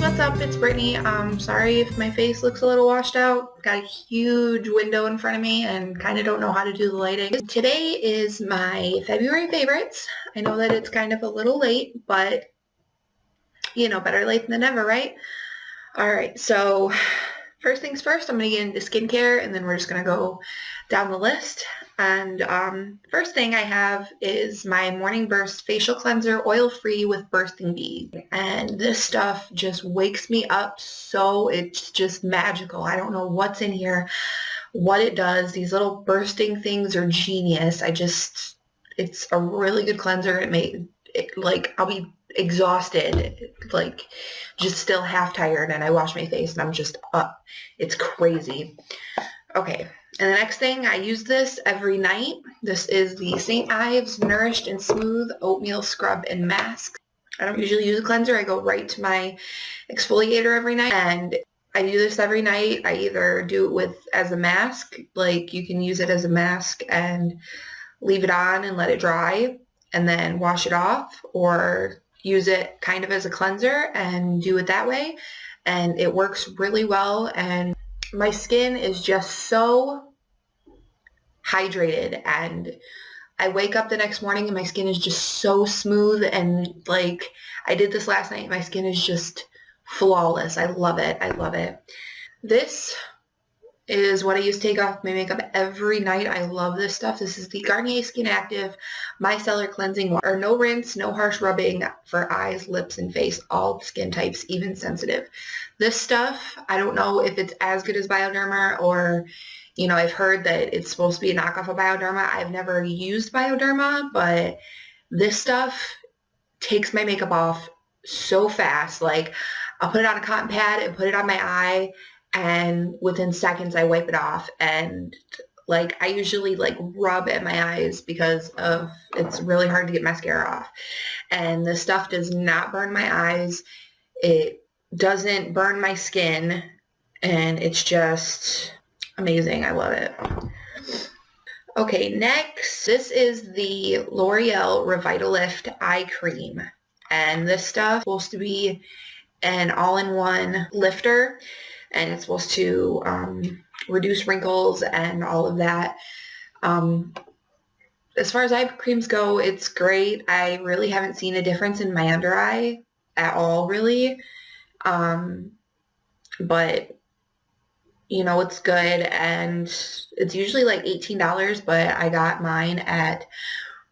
what's up? It's Brittany. Sorry if my face looks a little washed out. Got a huge window in front of me and kind of don't know how to do the lighting. Today is my February favorites. I know that it's kind of a little late, but you know, better late than never, right? Alright, so first things first, I'm going to get into skincare and then we're just going to go down the list. And first thing I have is my Morning Burst Facial Cleanser, oil-free with bursting bees. And this stuff just wakes me up so it's just magical. I don't know what's in here, what it does. These little bursting things are genius. It's a really good cleanser. I'll be exhausted, like just still half tired, and I wash my face and I'm just up. It's crazy. Okay, and the next thing, I use this every night. This is the St. Ives Nourished and Smooth Oatmeal Scrub and Mask. I don't usually use a cleanser. I go right to my exfoliator every night, and I do this every night. I either do it as a mask, like you can use it as a mask and leave it on and let it dry and then wash it off, or use it kind of as a cleanser and do it that way. And it works really well, and my skin is just so hydrated, and I wake up the next morning and my skin is just so smooth, and like I did this last night, my skin is just flawless. I love it. I love it. This is what I use to take off my makeup every night. I love this stuff. This is the Garnier Skin Active Micellar Cleansing Water. No rinse, no harsh rubbing for eyes, lips, and face. All skin types, even sensitive. This stuff, I don't know if it's as good as Bioderma, or, you know, I've heard that it's supposed to be a knockoff of Bioderma. I've never used Bioderma, but this stuff takes my makeup off so fast. Like, I'll put it on a cotton pad and put it on my eye, and within seconds I wipe it off. And like I usually like rub at my eyes because it's really hard to get mascara off, and this stuff does not burn my eyes. It doesn't burn my skin, and it's just amazing. I love it. Okay, next, this is the L'Oreal Revitalift Eye Cream, and this stuff is supposed to be an all-in-one lifter, and it's supposed to reduce wrinkles and all of that. As far as eye creams go, it's great. I really haven't seen a difference in my under eye at all, really. But, you know, it's good, and it's usually like $18, but I got mine at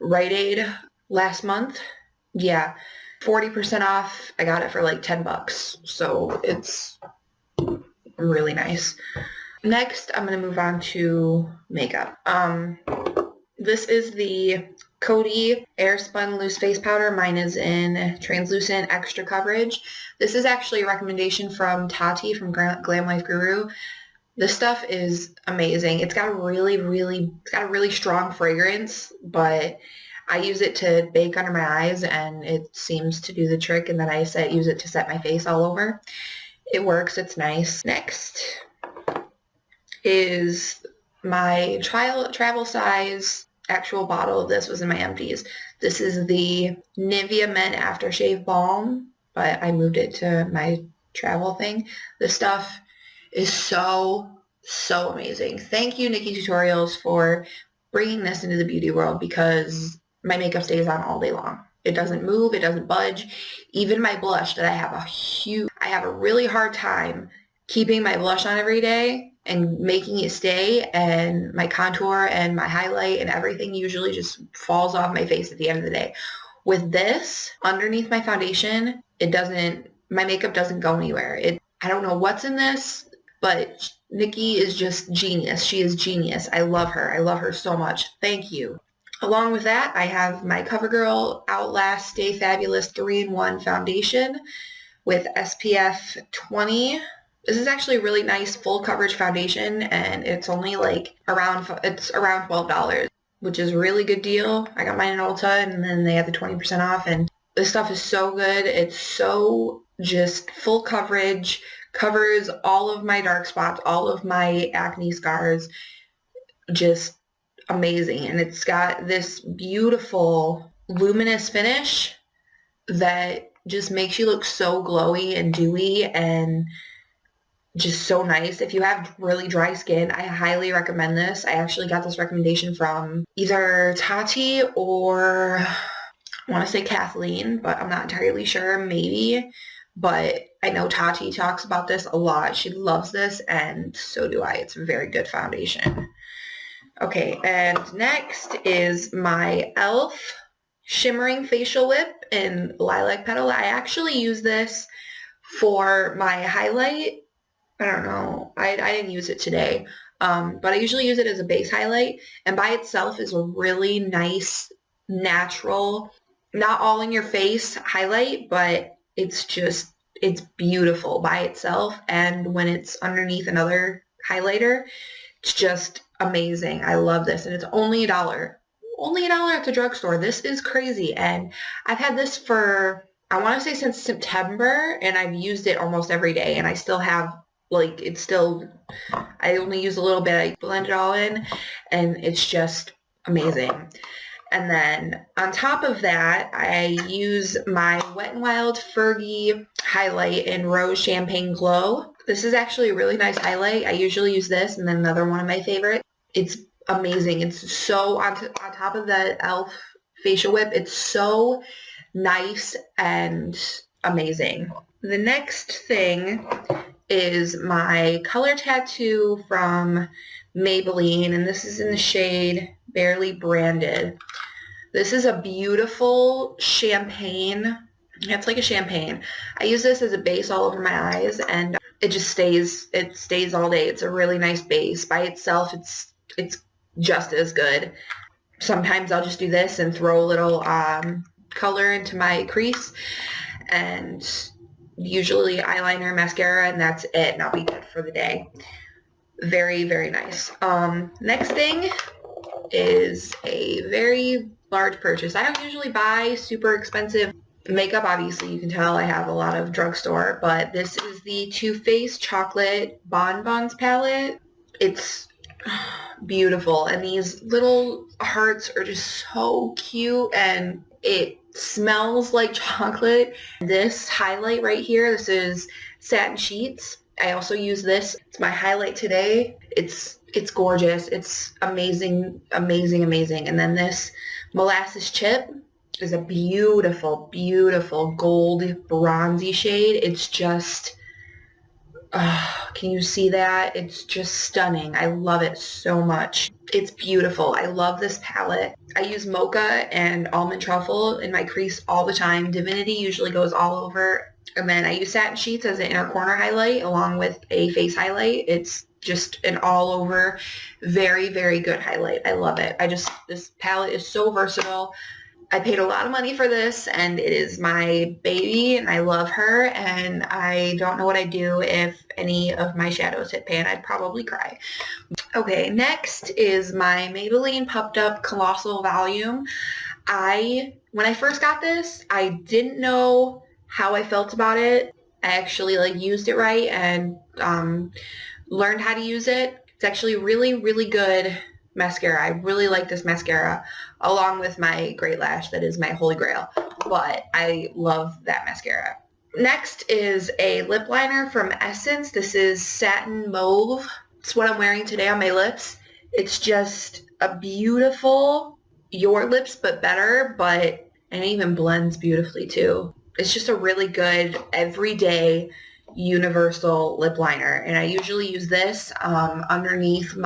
Rite Aid last month. Yeah, 40% off. I got it for like $10, so it's really nice. Next, I'm going to move on to makeup. This is the Coty Airspun Loose Face Powder. Mine is in Translucent Extra Coverage. This is actually a recommendation from Tati from Glam Life Guru. This stuff is amazing. It's got a really strong fragrance, but I use it to bake under my eyes, and it seems to do the trick, and then I use it to set my face all over. It works. It's nice. Next is my travel size actual bottle of this. Was in my empties. This is the Nivea Men Aftershave Balm, but I moved it to my travel thing. This stuff is so amazing. Thank you, Nikkie Tutorials, for bringing this into the beauty world, because my makeup stays on all day long. It doesn't move. It doesn't budge. Even my blush that I have a really hard time keeping my blush on every day and making it stay, and my contour and my highlight and everything usually just falls off my face at the end of the day. With this, underneath my foundation, my makeup doesn't go anywhere. I don't know what's in this, but Nikkie is just genius. She is genius. I love her. I love her so much. Thank you. Along with that, I have my CoverGirl Outlast Stay Fabulous 3-in-1 foundation with SPF 20. This is actually a really nice full coverage foundation, and it's only like around $12, which is a really good deal. I got mine in Ulta, and then they had the 20% off, and this stuff is so good. It's so just full coverage, covers all of my dark spots, all of my acne scars, just amazing. And it's got this beautiful luminous finish that just makes you look so glowy and dewy and just so nice. If you have really dry skin, I highly recommend this. I actually got this recommendation from either Tati or I want to say Kathleen, but I'm not entirely sure, maybe. But I know Tati talks about this a lot. She loves this, and so do I. It's a very good foundation. Okay, and next is my e.l.f. Shimmering Facial Lip in Lilac Petal. I actually use this for my highlight. I don't know. I didn't use it today, but I usually use it as a base highlight, and by itself is a really nice, natural, not all in your face highlight, but it's beautiful by itself, and when it's underneath another highlighter, it's just amazing. I love this, and it's only $1. Only $1 at the drugstore. This is crazy, and I've had this for, I want to say since September, and I've used it almost every day, and I still have, like, it's still, I only use a little bit. I blend it all in, and it's just amazing. And then on top of that, I use my Wet n Wild Fergie highlight in Rose Champagne Glow. This is actually a really nice highlight. I usually use this, and then another one of my favorites. It's amazing. It's so, on top of the e.l.f. facial whip, it's so nice and amazing. The next thing is my color tattoo from Maybelline, and this is in the shade Barely Branded. This is a beautiful champagne. It's like a champagne. I use this as a base all over my eyes, and it stays all day. It's a really nice base. By itself, it's just as good. Sometimes I'll just do this and throw a little color into my crease, and usually eyeliner, mascara, and that's it, and I'll be good for the day. Very, very nice. Next thing is a very large purchase. I don't usually buy super expensive makeup. Obviously, you can tell I have a lot of drugstore, but this is the Too Faced Chocolate Bonbons palette. It's beautiful, and these little hearts are just so cute, and it smells like chocolate. This highlight right here, this is Satin Sheets. I also use this. It's my highlight today. It's gorgeous. It's amazing, amazing, amazing. And then this Molasses Chip is a beautiful, beautiful gold bronzy shade. It's just, can you see that? It's just stunning. I love it so much. It's beautiful. I love this palette. I use Mocha and Almond Truffle in my crease all the time. Divinity usually goes all over. And then I use Satin Sheets as an inner corner highlight along with a face highlight. It's just an all over, very, very good highlight. I love it. This palette is so versatile. I paid a lot of money for this, and it is my baby, and I love her, and I don't know what I'd do if any of my shadows hit pan. I'd probably cry. Okay, next is my Maybelline Puffed Up Colossal Volume. When I first got this, I didn't know how I felt about it. I actually used it right and learned how to use it. It's actually really, really good mascara. I really like this mascara, along with my Great Lash that is my holy grail, but I love that mascara. Next is a lip liner from Essence. This is Satin Mauve. It's what I'm wearing today on my lips. It's just a beautiful, your lips but better, and it even blends beautifully too. It's just a really good everyday universal lip liner, and I usually use this underneath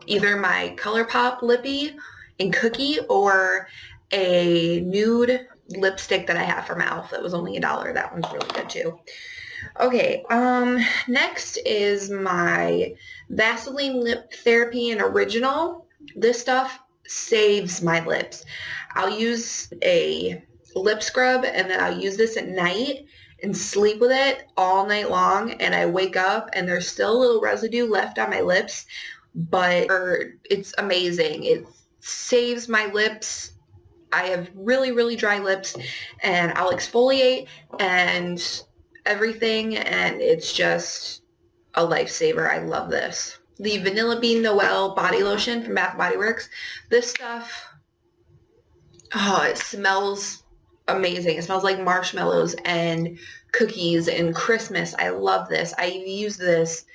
either my ColourPop Lippy in Cookie or a nude lipstick that I have from e.l.f. that was only $1. That one's really good too. Okay, next is my Vaseline Lip Therapy in Original. This stuff saves my lips. I'll use a lip scrub, and then I'll use this at night and sleep with it all night long, and I wake up and there's still a little residue left on my lips, but it's amazing. It saves my lips. I have really, really dry lips, and I'll exfoliate and everything, and it's just a lifesaver. I love this. The Vanilla Bean Noel body lotion from Bath & Body Works. This stuff, it smells amazing. It smells like marshmallows and cookies and Christmas. I love this. I've used this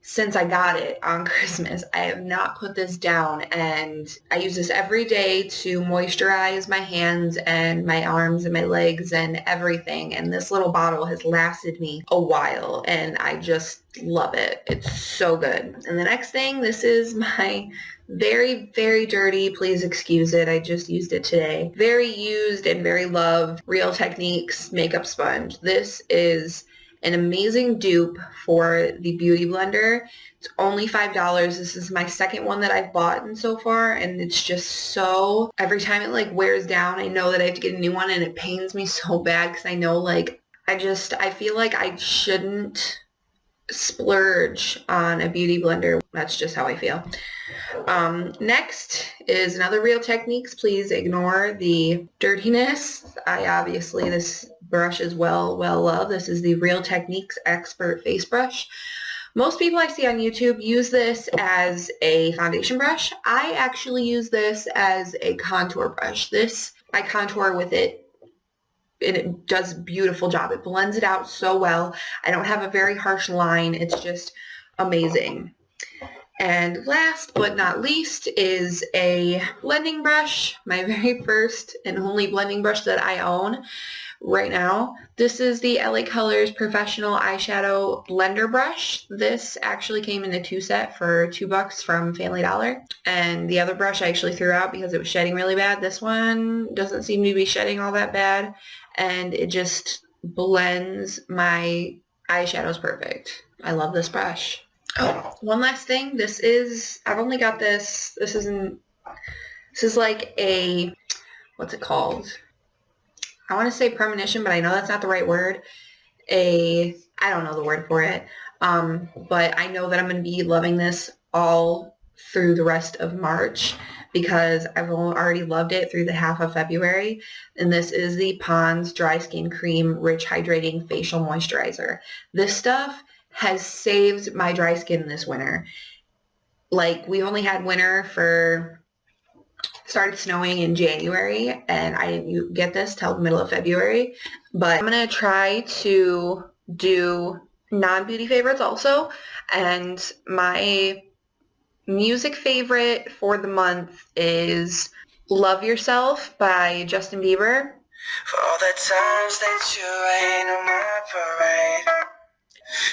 since I got it on Christmas. I have not put this down, and I use this every day to moisturize my hands and my arms and my legs and everything, and this little bottle has lasted me a while, and I just love it. It's so good. And the next thing, this is my very, very dirty, please excuse it, I just used it today, very used and very loved Real Techniques makeup sponge. This is an amazing dupe for the Beauty Blender. It's only $5. This is my second one that I've bought so far, and it's just so, every time it like wears down, I know that I have to get a new one, and it pains me so bad because I know like, I feel like I shouldn't splurge on a Beauty Blender. That's just how I feel. Next is another Real Techniques. Please ignore the dirtiness. This brush is well loved. This is the Real Techniques Expert Face Brush. Most people I see on YouTube use this as a foundation brush. I actually use this as a contour brush. I contour with it, and it does a beautiful job. It blends it out so well. I don't have a very harsh line. It's just amazing. And last but not least is a blending brush, my very first and only blending brush that I own right now. This is the LA Colors Professional Eyeshadow Blender Brush. This actually came in a 2-set for $2 from Family Dollar. And the other brush I actually threw out because it was shedding really bad. This one doesn't seem to be shedding all that bad, and it just blends my eyeshadows perfect. I love this brush. Oh, one last thing. I've only got this. This is like a, what's it called? I want to say premonition, but I know that's not the right word. I don't know the word for it. But I know that I'm going to be loving this all through the rest of March because I've already loved it through the half of February. And this is the Pond's Dry Skin Cream Rich Hydrating Facial Moisturizer. This stuff has saved my dry skin this winter. Like, we only had winter started snowing in January, and I didn't get this till the middle of February. But I'm going to try to do non-beauty favorites also. And my music favorite for the month is Love Yourself by Justin Bieber. For all the times that you rain on my parade,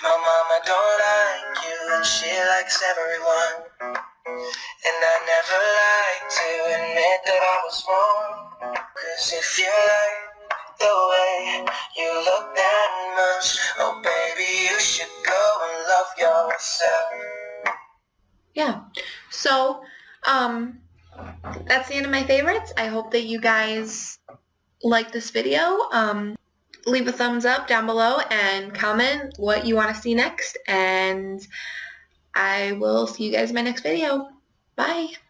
my mama don't like you and she likes everyone. And I never like to admit that I was wrong. Cause if you like the way you look that much, oh baby, you should go and love yourself. Yeah. So, that's the end of my favorites. I hope that you guys like this video. Leave a thumbs up down below and comment what you want to see next, and I will see you guys in my next video. Bye!